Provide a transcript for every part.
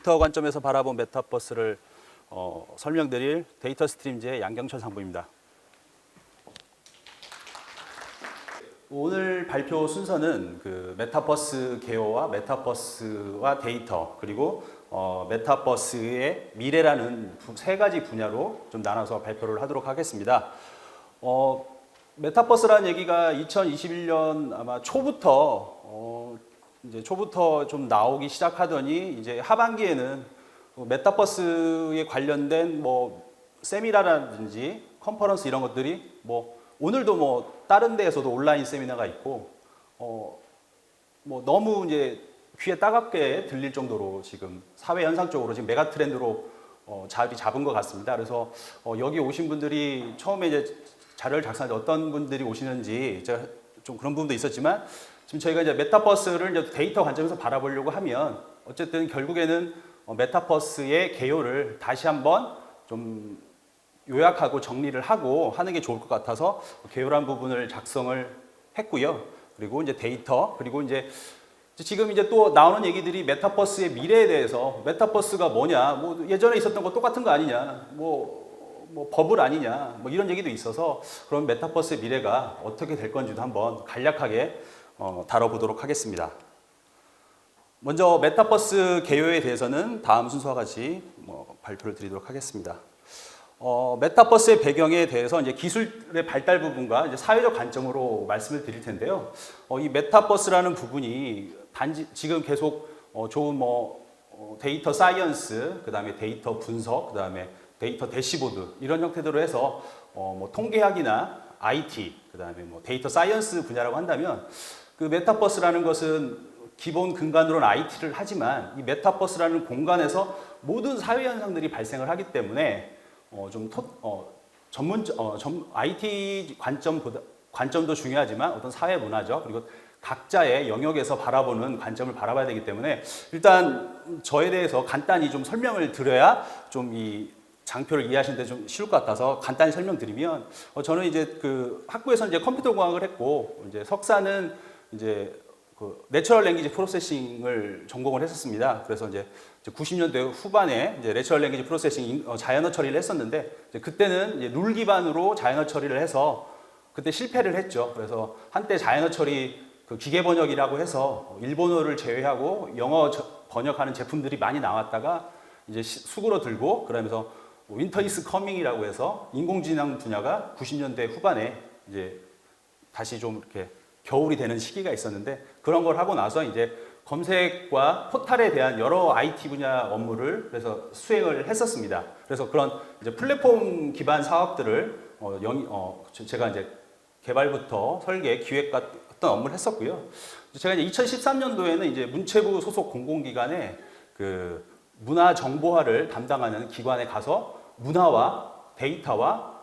데이터 관점에서 바라본 메타버스를 설명드릴 데이터 스트림즈의 양경철 상부입니다. 오늘 발표 순서는 그 메타버스 개요와 메타버스와 데이터 그리고 메타버스의 미래라는 세 가지 분야로 좀 나눠서 발표를 하도록 하겠습니다. 메타버스라는 얘기가 2021년 아마 초부터 좀 나오기 시작하더니 이제 하반기에는 메타버스에 관련된 뭐 세미나라든지 컨퍼런스 이런 것들이 뭐 오늘도 뭐 다른 데에서도 온라인 세미나가 있고 뭐 너무 이제 귀에 따갑게 들릴 정도로 지금 사회 현상적으로 지금 메가 트렌드로 자리 잡은 것 같습니다. 그래서 여기 오신 분들이 처음에 이제 자료를 작성할 때 어떤 분들이 오시는지 제가 좀 그런 부분도 있었지만 지금 저희가 이제 메타버스를 이제 데이터 관점에서 바라보려고 하면 어쨌든 결국에는 메타버스의 개요를 다시 한번 좀 요약하고 정리를 하고 하는 게 좋을 것 같아서 개요란 부분을 작성을 했고요. 그리고 이제 데이터 그리고 이제 지금 이제 또 나오는 얘기들이 메타버스의 미래에 대해서 메타버스가 뭐냐, 뭐 예전에 있었던 거 똑같은 거 아니냐, 뭐 버블 아니냐, 뭐 이런 얘기도 있어서 그럼 메타버스의 미래가 어떻게 될 건지도 한번 간략하게 다뤄보도록 하겠습니다. 먼저 메타버스 개요에 대해서는 다음 순서와 같이 발표를 드리도록 하겠습니다. 메타버스의 배경에 대해서 이제 기술의 발달 부분과 이제 사회적 관점으로 말씀을 드릴 텐데요. 이 메타버스라는 부분이 단지 지금 계속 좋은 데이터 사이언스, 그 다음에 데이터 분석, 그 다음에 데이터 대시보드 이런 형태대로 해서 통계학이나 IT, 그 다음에 데이터 사이언스 분야라고 한다면 그 메타버스라는 것은 기본 근간으로는 IT를 하지만 이 메타버스라는 공간에서 모든 사회 현상들이 발생을 하기 때문에 IT 관점도 중요하지만 어떤 사회 문화적 그리고 각자의 영역에서 바라보는 관점을 바라봐야 되기 때문에 일단 저에 대해서 간단히 좀 설명을 드려야 좀 이 장표를 이해하시는 데 좀 쉬울 것 같아서 간단히 설명드리면 저는 이제 그 학부에서 이제 컴퓨터 공학을 했고 이제 석사는 이제 그 내추럴 랭귀지 프로세싱을 전공을 했었습니다. 그래서 이제 90년대 후반에 이제 내추럴 랭귀지 프로세싱 자연어 처리를 했었는데 이제 그때는 이제 룰 기반으로 자연어 처리를 해서 그때 실패를 했죠. 그래서 한때 자연어 처리 그 기계 번역이라고 해서 일본어를 제외하고 영어 번역하는 제품들이 많이 나왔다가 이제 수그러들고 그러면서 윈터 이즈 커밍이라고 해서 인공지능 분야가 90년대 후반에 이제 다시 좀 이렇게 겨울이 되는 시기가 있었는데 그런 걸 하고 나서 이제 검색과 포탈에 대한 여러 IT 분야 업무를 그래서 수행을 했었습니다. 그래서 그런 이제 플랫폼 기반 사업들을 제가 이제 개발부터 설계, 기획 같은 업무를 했었고요. 제가 이제 2013년도에는 이제 문체부 소속 공공기관에 그 문화 정보화를 담당하는 기관에 가서 문화와 데이터와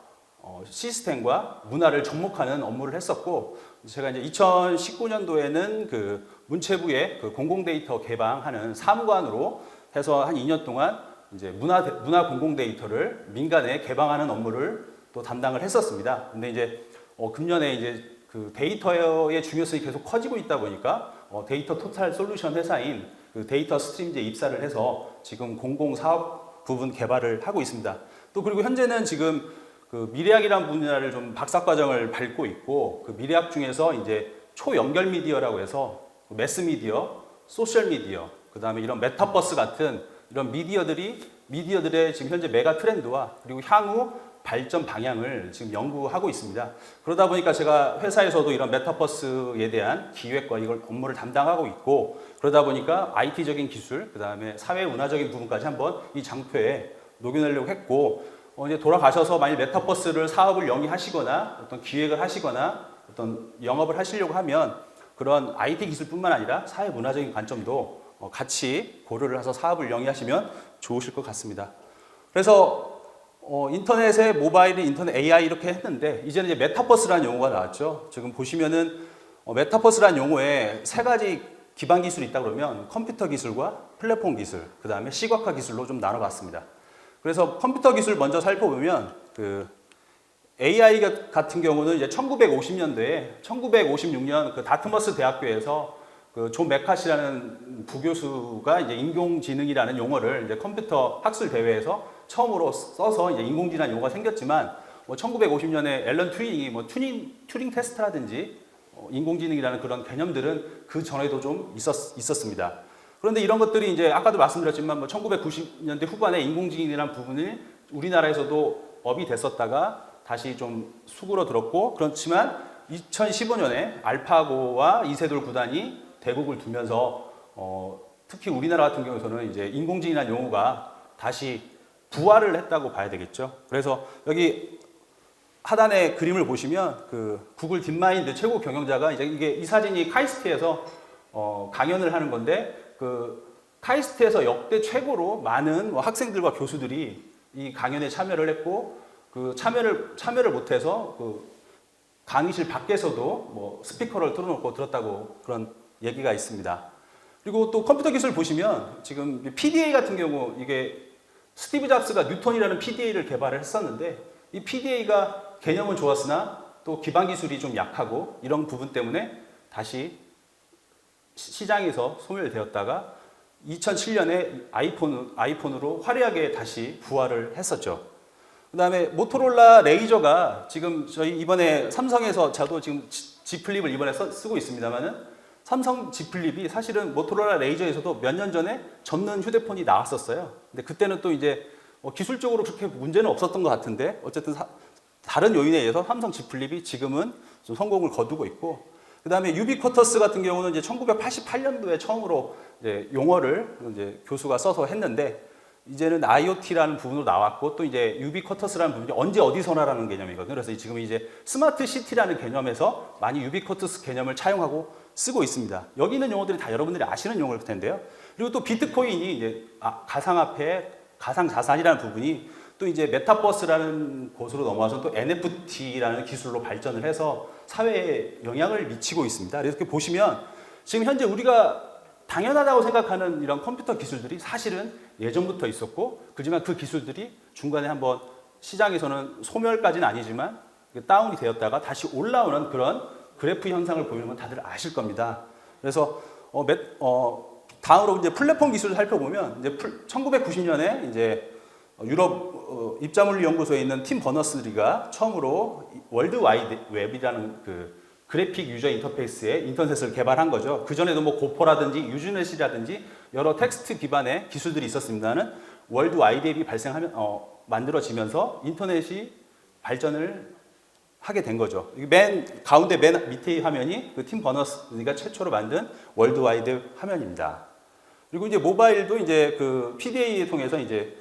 시스템과 문화를 접목하는 업무를 했었고 제가 이제 2019년도에는 그 문체부의 그 공공데이터 개방하는 사무관으로 해서 한 2년 동안 이제 문화 공공데이터를 민간에 개방하는 업무를 또 담당을 했었습니다. 근데 이제 금년에 이제 그 데이터의 중요성이 계속 커지고 있다 보니까 데이터 토탈 솔루션 회사인 그 데이터 스트림즈에 입사를 해서 지금 공공사업 부분 개발을 하고 있습니다. 또 그리고 현재는 지금 그 미래학이라는 분야를 좀 박사과정을 밟고 있고 그 미래학 중에서 이제 초연결 미디어라고 해서 매스미디어, 소셜미디어, 그 다음에 이런 메타버스 같은 이런 미디어들의 지금 현재 메가 트렌드와 그리고 향후 발전 방향을 지금 연구하고 있습니다. 그러다 보니까 제가 회사에서도 이런 메타버스에 대한 기획과 이걸 업무를 담당하고 있고 그러다 보니까 IT적인 기술, 그 다음에 사회 문화적인 부분까지 한번 이 장표에 녹여내려고 했고 이제 돌아가셔서 만약 메타버스를 사업을 영위하시거나 어떤 기획을 하시거나 어떤 영업을 하시려고 하면 그런 IT 기술뿐만 아니라 사회 문화적인 관점도 같이 고려를 해서 사업을 영위하시면 좋으실 것 같습니다. 그래서 인터넷에 모바일, 인터넷, AI 이렇게 했는데 이제는 이제 메타버스라는 용어가 나왔죠. 지금 보시면은 메타버스라는 용어에 세 가지 기반 기술이 있다 그러면 컴퓨터 기술과 플랫폼 기술, 그 다음에 시각화 기술로 좀 나눠봤습니다. 그래서 컴퓨터 기술 먼저 살펴보면 그 AI 같은 경우는 이제 1950년대에 1956년 그 다트머스 대학교에서 그 존 메카시라는 부교수가 이제 인공지능이라는 용어를 이제 컴퓨터 학술 대회에서 처음으로 써서 이제 인공지능 용어가 생겼지만, 뭐 1950년에 앨런 튜링이 뭐 튜링 테스트라든지 인공지능이라는 그런 개념들은 그 전에도 좀 있었습니다. 그런데 이런 것들이 이제 아까도 말씀드렸지만 뭐 1990년대 후반에 인공지능이라는 부분이 우리나라에서도 업이 됐었다가 다시 좀 수그러들었고, 그렇지만 2015년에 알파고와 이세돌 구단이 대국을 두면서 특히 우리나라 같은 경우에는 이제 인공지능이라는 용어가 다시 부활을 했다고 봐야 되겠죠. 그래서 여기 하단에 그림을 보시면 그 구글 딥마인드 최고 경영자가 이제 이 사진이 카이스트에서 강연을 하는 건데, 그 카이스트에서 역대 최고로 많은 뭐 학생들과 교수들이 이 강연에 참여를 했고, 그 참여를 못해서 그 강의실 밖에서도 뭐 스피커를 틀어놓고 들었다고 그런 얘기가 있습니다. 그리고 또 컴퓨터 기술 보시면 지금 PDA 같은 경우, 이게 스티브 잡스가 뉴턴이라는 PDA를 개발을 했었는데, 이 PDA가 개념은 좋았으나 또 기반 기술이 좀 약하고 이런 부분 때문에 다시 시장에서 소멸되었다가 2007년에 아이폰으로 화려하게 다시 부활을 했었죠. 그 다음에 모토로라 레이저가 지금 저희 이번에 삼성에서 저도 지금 G 플립을 이번에 쓰고 있습니다만은, 삼성 G 플립이 사실은 모토로라 레이저에서도 몇 년 전에 접는 휴대폰이 나왔었어요. 근데 그때는 또 이제 기술적으로 그렇게 문제는 없었던 것 같은데, 어쨌든 다른 요인에 의해서 삼성 G 플립이 지금은 좀 성공을 거두고 있고, 그 다음에 유비쿼터스 같은 경우는 이제 1988년도에 처음으로 이제 용어를 이제 교수가 써서 했는데, 이제는 IoT라는 부분으로 나왔고, 또 이제 유비쿼터스라는 부분이 언제 어디서나라는 개념이거든요. 그래서 지금 이제 스마트 시티라는 개념에서 많이 유비쿼터스 개념을 차용하고 쓰고 있습니다. 여기 있는 용어들이 다 여러분들이 아시는 용어일 텐데요. 그리고 또 비트코인이 이제 가상화폐, 가상자산이라는 부분이 또 이제 메타버스라는 곳으로 넘어와서 또 NFT라는 기술로 발전을 해서 사회에 영향을 미치고 있습니다. 이렇게 보시면 지금 현재 우리가 당연하다고 생각하는 이런 컴퓨터 기술들이 사실은 예전부터 있었고, 그렇지만 그 기술들이 중간에 한번 시장에서는 소멸까지는 아니지만 다운이 되었다가 다시 올라오는 그런 그래프 현상을 보이는 건 다들 아실 겁니다. 그래서 다음으로 이제 플랫폼 기술을 살펴보면, 이제 1990년에 이제 유럽 입자물리 연구소에 있는 팀 버너스리가 처음으로 월드 와이드 웹이라는 그 그래픽 유저 인터페이스의 인터넷을 개발한 거죠. 그 전에도 뭐 고포라든지 유즈넷이라든지 여러 텍스트 기반의 기술들이 있었습니다는, 월드 와이드 웹이 만들어지면서 인터넷이 발전을 하게 된 거죠. 맨 가운데 맨 밑에 화면이 그 팀 버너스가 최초로 만든 월드 와이드 화면입니다. 그리고 이제 모바일도 이제 그 PDA를 통해서 이제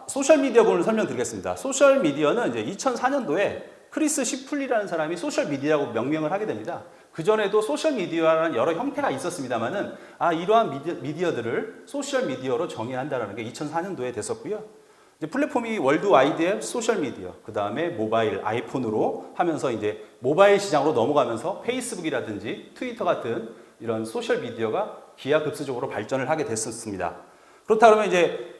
소셜 미디어 부분을 설명드리겠습니다. 소셜 미디어는 이제 2004년도에 크리스 시플리라는 사람이 소셜 미디어라고 명명을 하게 됩니다. 그 전에도 소셜 미디어라는 여러 형태가 있었습니다만은, 이러한 미디어들을 소셜 미디어로 정의한다는 게 2004년도에 됐었고요. 이제 플랫폼이 월드 와이드 웹, 소셜 미디어, 그 다음에 모바일, 아이폰으로 하면서 이제 모바일 시장으로 넘어가면서 페이스북이라든지 트위터 같은 이런 소셜 미디어가 기하급수적으로 발전을 하게 됐었습니다. 그렇다 그러면 이제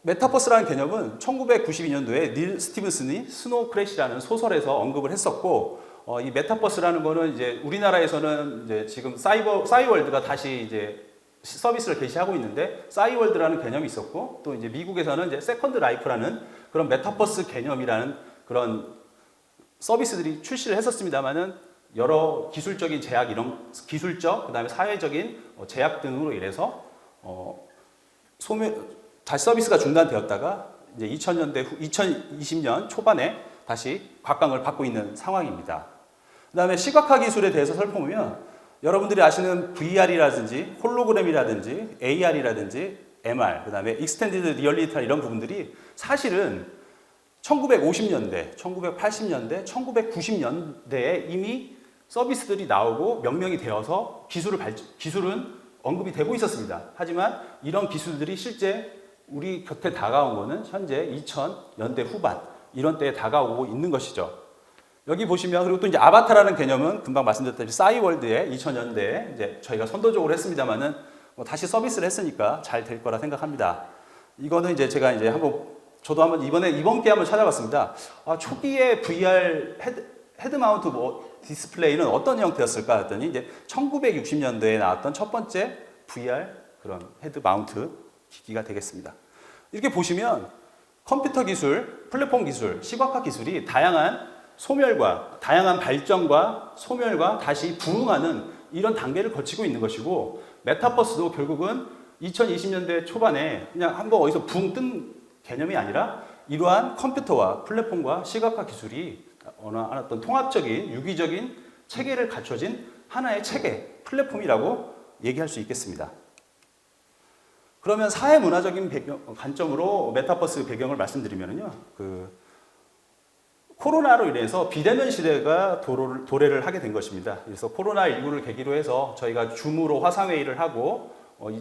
메타버스라는 개념은 1992년도에 닐 스티븐슨이 스노우 크래시라는 소설에서 언급을 했었고, 이 메타버스라는 거는 이제 우리나라에서는 이제 지금 싸이월드가 다시 이제 서비스를 개시하고 있는데, 싸이월드라는 개념이 있었고, 또 이제 미국에서는 이제 세컨드 라이프라는 그런 메타버스 개념이라는 그런 서비스들이 출시를 했었습니다만은, 여러 기술적인 제약, 이런 기술적, 그 다음에 사회적인 제약 등으로 인해서 다시 서비스가 중단되었다가 이제 2020년 초반에 다시 각광을 받고 있는 상황입니다. 그 다음에 시각화 기술에 대해서 살펴보면, 여러분들이 아시는 VR이라든지 홀로그램이라든지 AR이라든지 MR, 그 다음에 익스텐디드 리얼리티 이런 부분들이 사실은 1950년대, 1980년대, 1990년대에 이미 서비스들이 나오고 명명이 되어서 기술은 언급이 되고 있었습니다. 하지만 이런 기술들이 실제 우리 곁에 다가온 거는 현재 2000년대 후반 이런 때에 다가오고 있는 것이죠. 여기 보시면, 그리고 또 이제 아바타라는 개념은 금방 말씀드렸다시피 싸이월드에 2000년대에 이제 저희가 선도적으로 했습니다만은 다시 서비스를 했으니까 잘 될 거라 생각합니다. 이거는 이제 제가 저도 이번 게 한번 찾아봤습니다. 초기에 VR 헤드 마운트 디스플레이는 어떤 형태였을까 했더니 이제 1960년대에 나왔던 첫 번째 VR 그런 헤드 마운트 기기가 되겠습니다. 이렇게 보시면 컴퓨터 기술, 플랫폼 기술, 시각화 기술이 다양한 소멸과 다양한 발전과 소멸과 다시 부흥하는 이런 단계를 거치고 있는 것이고, 메타버스도 결국은 2020년대 초반에 그냥 한번 어디서 붕 뜬 개념이 아니라 이러한 컴퓨터와 플랫폼과 시각화 기술이 어떤 통합적인 유기적인 체계를 갖춰진 하나의 체계, 플랫폼이라고 얘기할 수 있겠습니다. 그러면 사회 문화적인 관점으로 메타버스 배경을 말씀드리면요, 코로나로 인해서 비대면 시대가 도래를 하게 된 것입니다. 그래서 코로나19를 계기로 해서 저희가 줌으로 화상회의를 하고,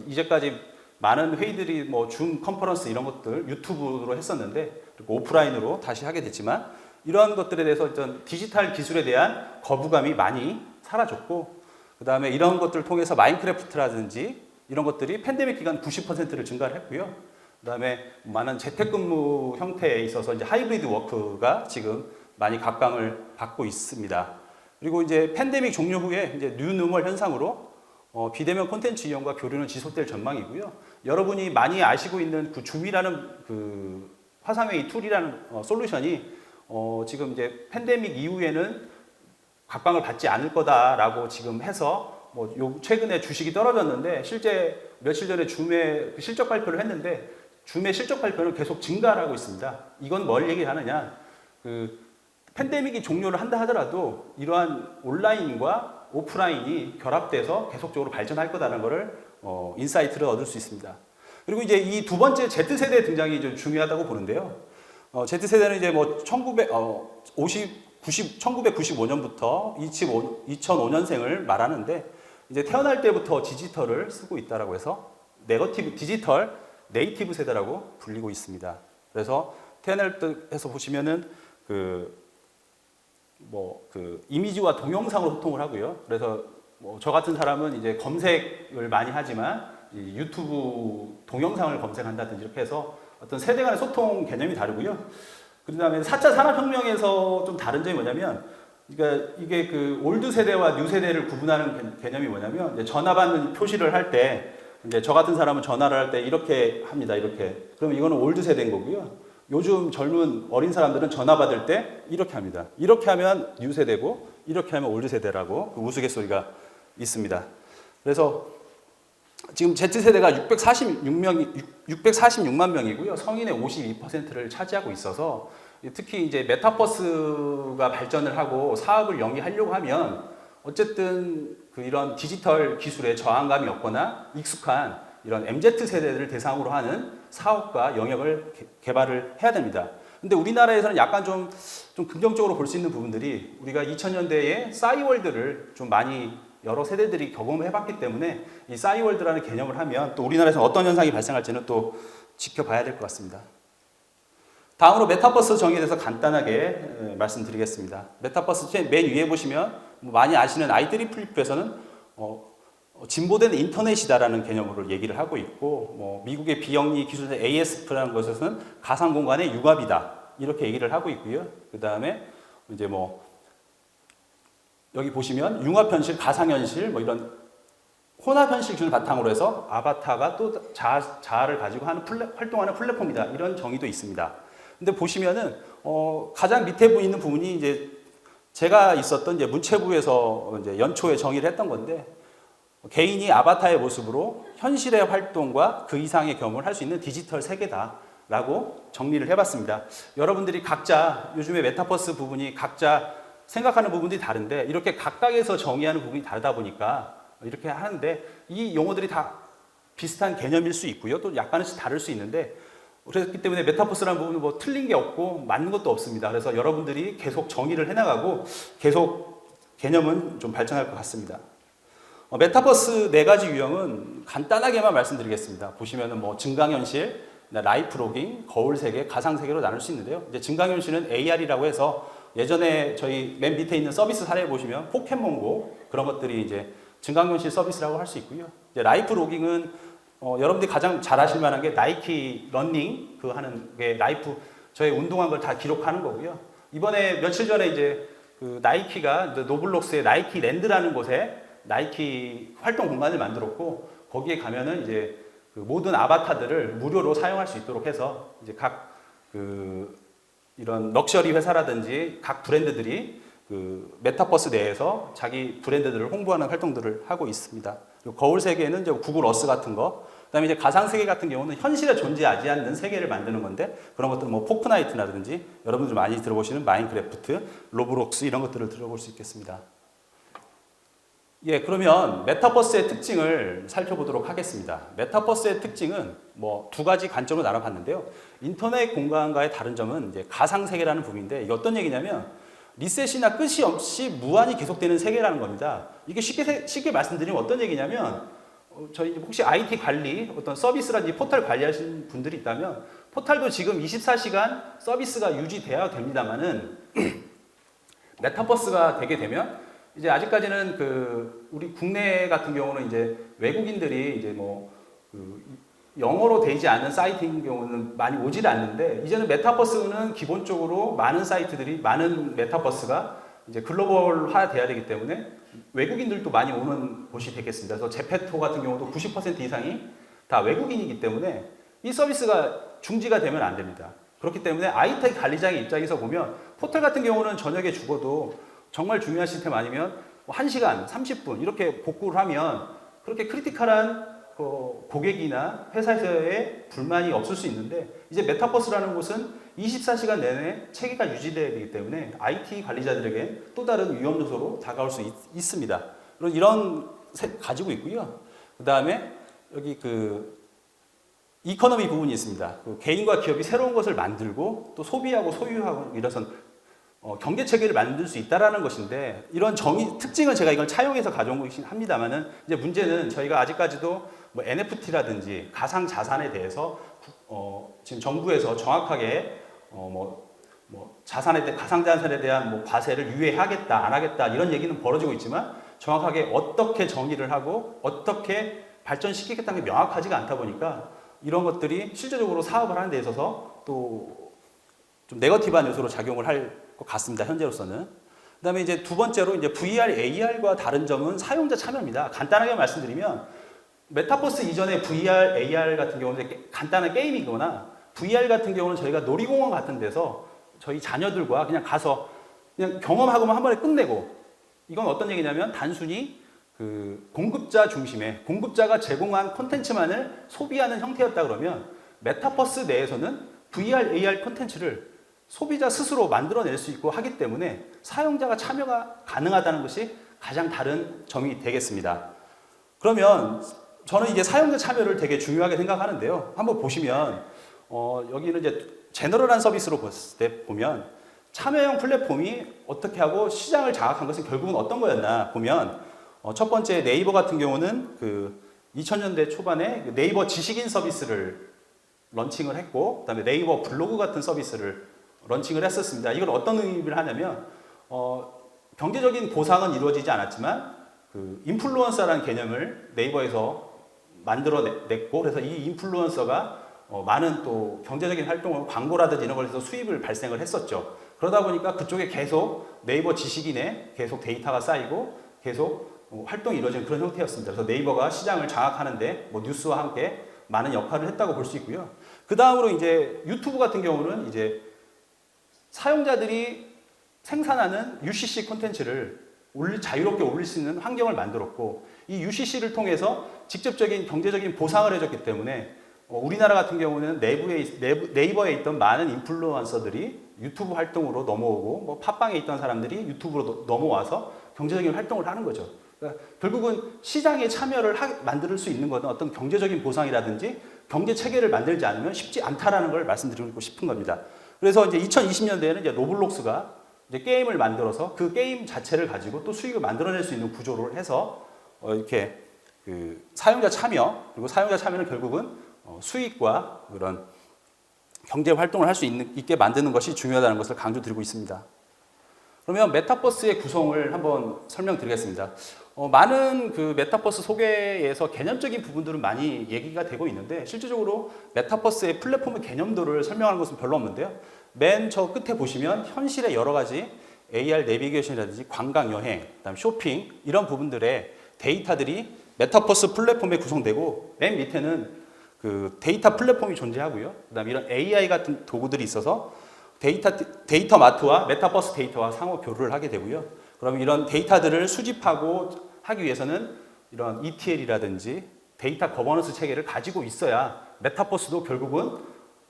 이제까지 많은 회의들이 줌 컨퍼런스 이런 것들 유튜브로 했었는데, 그리고 오프라인으로 다시 하게 됐지만, 이러한 것들에 대해서 어떤 디지털 기술에 대한 거부감이 많이 사라졌고, 그 다음에 이런 것들을 통해서 마인크래프트라든지 이런 것들이 팬데믹 기간 90%를 증가를 했고요. 그 다음에 많은 재택근무 형태에 있어서 이제 하이브리드 워크가 지금 많이 각광을 받고 있습니다. 그리고 이제 팬데믹 종료 후에 이제 뉴노멀 현상으로 비대면 콘텐츠 이용과 교류는 지속될 전망이고요. 여러분이 많이 아시고 있는 그 줌이라는 그 화상회의 툴이라는 솔루션이 지금 이제 팬데믹 이후에는 각광을 받지 않을 거다라고 지금 해서 최근에 주식이 떨어졌는데, 실제 며칠 전에 줌의 실적 발표를 했는데 줌의 실적 발표는 계속 증가를 하고 있습니다. 이건 뭘 얘기하느냐? 팬데믹이 종료를 한다 하더라도 이러한 온라인과 오프라인이 결합돼서 계속적으로 발전할 거다라는 것을 인사이트를 얻을 수 있습니다. 그리고 이제 이 두 번째 Z세대 등장이 좀 중요하다고 보는데요. Z세대는 이제 1995년부터 2005년생을 말하는데, 이제 태어날 때부터 디지털을 쓰고 있다라고 해서 디지털 네이티브 세대라고 불리고 있습니다. 그래서 태어날 때에서 보시면은 이미지와 동영상으로 소통을 하고요. 그래서 저 같은 사람은 이제 검색을 많이 하지만 유튜브 동영상을 검색한다든지 이렇게 해서 어떤 세대 간의 소통 개념이 다르고요. 그 다음에 4차 산업혁명에서 좀 다른 점이 뭐냐면, 그러니까 이게 올드 세대와 뉴 세대를 구분하는 개념이 뭐냐면, 이제 전화 받는 표시를 할 때, 이제 저 같은 사람은 전화를 할 때 이렇게 합니다. 이렇게. 그러면 이거는 올드 세대인 거고요. 요즘 젊은 어린 사람들은 전화 받을 때 이렇게 합니다. 이렇게 하면 뉴 세대고, 이렇게 하면 올드 세대라고 우스갯소리가 있습니다. 그래서 지금 Z세대가 646만 명이고요. 성인의 52%를 차지하고 있어서, 특히 이제 메타버스가 발전을 하고 사업을 영위하려고 하면 어쨌든 이런 디지털 기술에 저항감이 없거나 익숙한 이런 MZ세대를 대상으로 하는 사업과 영역을 개발을 해야 됩니다. 근데 우리나라에서는 약간 좀 긍정적으로 볼 수 있는 부분들이, 우리가 2000년대에 싸이월드를 좀 많이 여러 세대들이 경험을 해봤기 때문에 이 싸이월드라는 개념을 하면 또 우리나라에서 어떤 현상이 발생할지는 또 지켜봐야 될 것 같습니다. 다음으로 메타버스 정의에 대해서 간단하게 말씀드리겠습니다. 메타버스 맨 위에 보시면 많이 아시는 IEEE에서는 진보된 인터넷이다라는 개념으로 얘기를 하고 있고, 미국의 비영리 기술사 ASF라는 곳에서는 가상 공간의 융합이다 이렇게 얘기를 하고 있고요. 그 다음에 이제 여기 보시면 융합현실, 가상현실 이런 혼합현실 기술을 바탕으로 해서 아바타가 또 자아를 가지고 활동하는 플랫폼이다 이런 정의도 있습니다. 근데 보시면은 가장 밑에 있는 부분이 이제 제가 있었던 이제 문체부에서 이제 연초에 정의를 했던 건데, 개인이 아바타의 모습으로 현실의 활동과 그 이상의 경험을 할 수 있는 디지털 세계다라고 정리를 해봤습니다. 여러분들이 각자 요즘에 메타버스 부분이 각자 생각하는 부분들이 다른데, 이렇게 각각에서 정의하는 부분이 다르다 보니까 이렇게 하는데, 이 용어들이 다 비슷한 개념일 수 있고요. 또 약간씩 다를 수 있는데, 그렇기 때문에 메타버스라는 부분은 틀린 게 없고 맞는 것도 없습니다. 그래서 여러분들이 계속 정의를 해나가고 계속 개념은 좀 발전할 것 같습니다. 메타버스 4가지 유형은 간단하게만 말씀드리겠습니다. 보시면은 증강현실, 라이프 로깅, 거울세계, 가상세계로 나눌 수 있는데요. 이제 증강현실은 AR이라고 해서 예전에 저희 맨 밑에 있는 서비스 사례 보시면 포켓몬고 그런 것들이 이제 증강현실 서비스라고 할 수 있고요. 이제 라이프 로깅은 여러분들이 가장 잘 아실 만한 게 나이키 러닝 하는 게 저의 운동한 걸 다 기록하는 거고요. 이번에 며칠 전에 이제 그 나이키가 노블록스의 나이키 랜드라는 곳에 나이키 활동 공간을 만들었고 거기에 가면은 이제 그 모든 아바타들을 무료로 사용할 수 있도록 해서 이제 각 그 이런 럭셔리 회사라든지 각 브랜드들이 그 메타버스 내에서 자기 브랜드들을 홍보하는 활동들을 하고 있습니다. 그리고 거울 세계는 이제 구글 어스 같은 거, 그다음에 이제 가상 세계 같은 경우는 현실에 존재하지 않는 세계를 만드는 건데 그런 것들 뭐 포크나이트라든지 여러분들 많이 들어보시는 마인크래프트, 로블록스 이런 것들을 들어볼 수 있겠습니다. 예, 그러면 메타버스의 특징을 살펴보도록 하겠습니다. 메타버스의 특징은 뭐 두 가지 관점으로 나눠봤는데요. 인터넷 공간과의 다른 점은 이제 가상 세계라는 부분인데 이게 어떤 얘기냐면 리셋이나 끝이 없이 무한히 계속되는 세계라는 겁니다. 이게 쉽게 말씀드리면 어떤 얘기냐면 저희 혹시 IT 관리 어떤 서비스라든지 포털 관리하시는 분들이 있다면 포털도 지금 24시간 서비스가 유지돼야 됩니다만은 메타버스가 되게 되면 이제 아직까지는 그 우리 국내 같은 경우는 이제 외국인들이 이제 뭐그 영어로 되지 않는 사이트인 경우는 많이 오질 않는데 이제는 메타버스는 기본적으로 많은 사이트들이 많은 메타버스가 이제 글로벌화 돼야 되기 때문에 외국인들도 많이 오는 곳이 되겠습니다. 그래서 제페토 같은 경우도 90% 이상이 다 외국인이기 때문에 이 서비스가 중지가 되면 안 됩니다. 그렇기 때문에 IT 관리자의 입장에서 보면 포털 같은 경우는 저녁에 죽어도 정말 중요한 시스템 아니면 1시간, 30분 이렇게 복구를 하면 그렇게 크리티컬한 고객이나 회사에서의 불만이 없을 수 있는데 이제 메타버스라는 곳은 24시간 내내 체계가 유지되어야 되기 때문에 IT 관리자들에게 또 다른 위험 요소로 다가올 수 있습니다. 이런 가지고 있고요. 그 다음에 여기 그 이코노미 부분이 있습니다. 그 개인과 기업이 새로운 것을 만들고 또 소비하고 소유하고 이런 경제 체계를 만들 수 있다라는 것인데 이런 특징은 제가 이걸 차용해서 가져온 것이긴 합니다만은 이제 문제는 저희가 아직까지도 뭐 NFT라든지 가상 자산에 대해서 지금 정부에서 정확하게 가상 자산에 대한 뭐 과세를 유예하겠다 안 하겠다 이런 얘기는 벌어지고 있지만 정확하게 어떻게 정의를 하고 어떻게 발전시키겠다는 게 명확하지가 않다 보니까 이런 것들이 실제적으로 사업을 하는 데 있어서 또 좀 네거티브한 요소로 작용을 할 것 같습니다. 현재로서는. 그다음에 이제 두 번째로 이제 VR, AR과 다른 점은 사용자 참여입니다. 간단하게 말씀드리면 메타버스 이전에 VR, AR 같은 경우는 간단한 게임이거나 VR 같은 경우는 저희가 놀이공원 같은 데서 저희 자녀들과 그냥 가서 그냥 경험하고만 한 번에 끝내고 이건 어떤 얘기냐면 단순히 그 공급자 중심의 공급자가 제공한 콘텐츠만을 소비하는 형태였다 그러면 메타버스 내에서는 VR, AR 콘텐츠를 소비자 스스로 만들어낼 수 있고 하기 때문에 사용자가 참여가 가능하다는 것이 가장 다른 점이 되겠습니다. 그러면 저는 이제 사용자 참여를 되게 중요하게 생각하는데요. 한번 보시면 여기는 이제 제너럴한 서비스로 봤을 때 보면 참여형 플랫폼이 어떻게 하고 시장을 장악한 것은 결국은 어떤 거였나 보면 첫 번째 네이버 같은 경우는 그 2000년대 초반에 네이버 지식인 서비스를 런칭을 했고 그다음에 네이버 블로그 같은 서비스를 런칭을 했었습니다. 이걸 어떤 의미를 하냐면 경제적인 보상은 이루어지지 않았지만 그 인플루언서라는 개념을 네이버에서 만들어냈고 그래서 이 인플루언서가 많은 또 경제적인 활동을 광고라든지 이런 걸 해서 수입을 발생을 했었죠. 그러다 보니까 그쪽에 계속 네이버 지식인에 계속 데이터가 쌓이고 계속 활동이 이루어지는 그런 형태였습니다. 그래서 네이버가 시장을 장악하는데 뭐 뉴스와 함께 많은 역할을 했다고 볼 수 있고요. 그 다음으로 이제 유튜브 같은 경우는 이제 사용자들이 생산하는 UCC 콘텐츠를 자유롭게 올릴 수 있는 환경을 만들었고 이 UCC를 통해서 직접적인 경제적인 보상을 해줬기 때문에 우리나라 같은 경우는 네이버에 있던 많은 인플루언서들이 유튜브 활동으로 넘어오고 뭐 팟빵에 있던 사람들이 유튜브로 넘어와서 경제적인 활동을 하는 거죠. 그러니까 결국은 시장에 참여를 만들 수 있는 것은 어떤 경제적인 보상이라든지 경제 체계를 만들지 않으면 쉽지 않다라는 걸 말씀드리고 싶은 겁니다. 그래서 이제 2020년대에는 이제 로블록스가 이제 게임을 만들어서 그 게임 자체를 가지고 또 수익을 만들어낼 수 있는 구조를 해서 이렇게 그 사용자 참여 그리고 사용자 참여는 결국은 수익과 그런 경제 활동을 할 수 있게 만드는 것이 중요하다는 것을 강조드리고 있습니다. 그러면 메타버스의 구성을 한번 설명드리겠습니다. 많은 그 메타버스 소개에서 개념적인 부분들은 많이 얘기가 되고 있는데 실질적으로 메타버스의 플랫폼의 개념들을 설명하는 것은 별로 없는데요. 맨 저 끝에 보시면 현실의 여러 가지 AR 내비게이션이라든지 관광 여행, 그다음 쇼핑 이런 부분들의 데이터들이 메타버스 플랫폼에 구성되고 맨 밑에는 그 데이터 플랫폼이 존재하고요. 그다음 이런 AI 같은 도구들이 있어서 데이터 마트와 메타버스 데이터와 상호 교류를 하게 되고요. 그럼 이런 데이터들을 수집하고 하기 위해서는 이런 ETL이라든지 데이터 거버넌스 체계를 가지고 있어야 메타버스도 결국은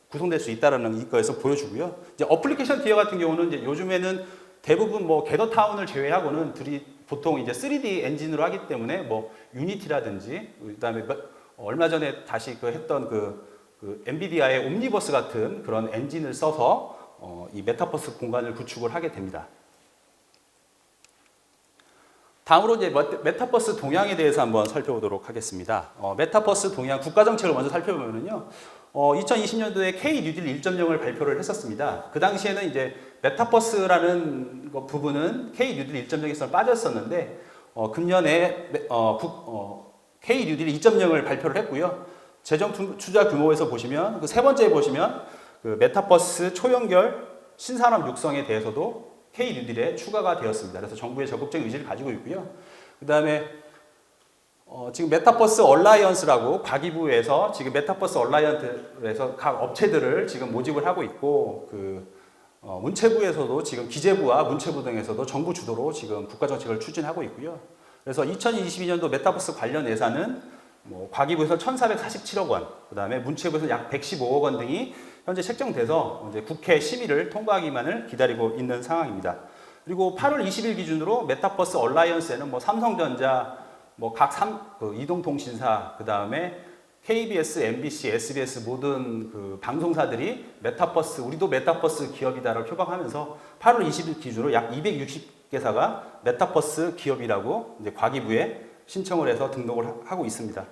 구성될 수 있다라는 이거에서 보여주고요. 이제 어플리케이션 티어 같은 경우는 이제 요즘에는 대부분 뭐 게더타운을 제외하고는 보통 이제 3D 엔진으로 하기 때문에 뭐 유니티라든지 그다음에 얼마 전에 다시 했던 그 엔비디아의 옴니버스 같은 그런 엔진을 써서 이 메타버스 공간을 구축을 하게 됩니다. 다음으로 이제 메타버스 동향에 대해서 한번 살펴보도록 하겠습니다. 메타버스 동향 국가 정책을 먼저 살펴보면요. 2020년도에 K 뉴딜 1.0을 발표를 했었습니다. 그 당시에는 이제 메타버스라는 부분은 K 뉴딜 1.0에서 빠졌었는데 금년에 K 뉴딜 2.0을 발표를 했고요. 재정 투자 규모에서 보시면 그 세 번째에 보시면 그 메타버스 초연결 신산업 육성에 대해서도 K 뉴딜에 추가가 되었습니다. 그래서 정부의 적극적인 의지를 가지고 있고요. 그 다음에 지금 메타버스 얼라이언스라고 과기부에서 지금 메타버스 얼라이언스에서 각 업체들을 지금 모집을 하고 있고 문체부에서도 지금 기재부와 문체부 등에서도 정부 주도로 지금 국가 정책을 추진하고 있고요. 그래서 2022년도 메타버스 관련 예산은 과기부에서 1,447억 원, 그 다음에 문체부에서 약 115억 원 등이 현재 책정돼서 이제 국회 심의를 통과하기만을 기다리고 있는 상황입니다. 그리고 8월 20일 기준으로 메타버스 얼라이언스에는 삼성전자, 이동통신사, 그 다음에 KBS, MBC, SBS 모든 그 방송사들이 우리도 메타버스 기업이다라고 표방하면서 8월 20일 기준으로 약 260개사가 메타버스 기업이라고 이제 과기부에 신청을 해서 등록을 하고 있습니다.